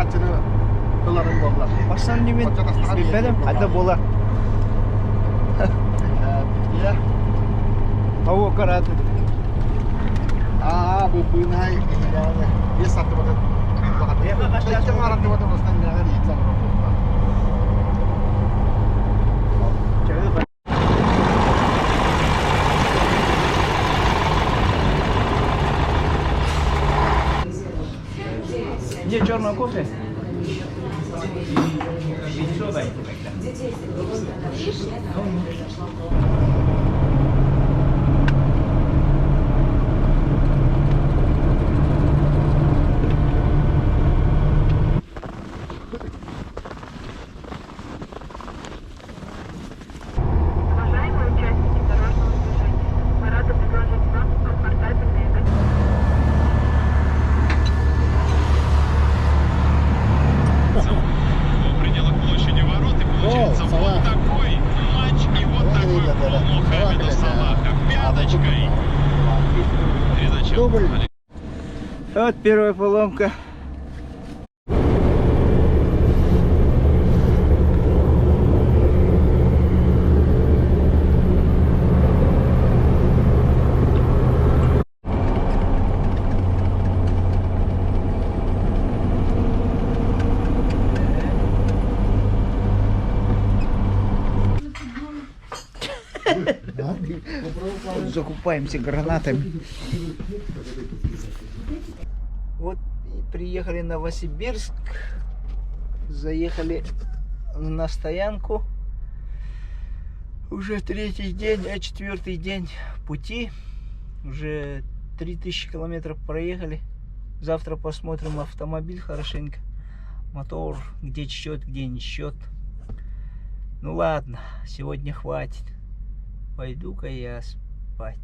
Açını doların boğla. Baştan nimet bilmedim. Hadi bola. Ya. Hava karardı. Bu bunay ini. Dia satu pada. Dia cuma orang tua tu mesti jangan diikat. Где черный кофе? Еще дайте тогда. Уважаемые участники дорожного движения, мы рады предложить вам комфортабельные В пределах площади ворот, и получается вот такой матч и вот такой гол Мухаммеда Салаха пяточкой. Передача. Вот первая поломка. Закупаемся гранатами. Вот и приехали в Новосибирск. Заехали на стоянку. Уже третий день, четвертый день пути. Уже 3000 километров проехали. Завтра посмотрим автомобиль хорошенько. Мотор, где чет, где не чет. Ну ладно, сегодня хватит. Пойду-ка я спать.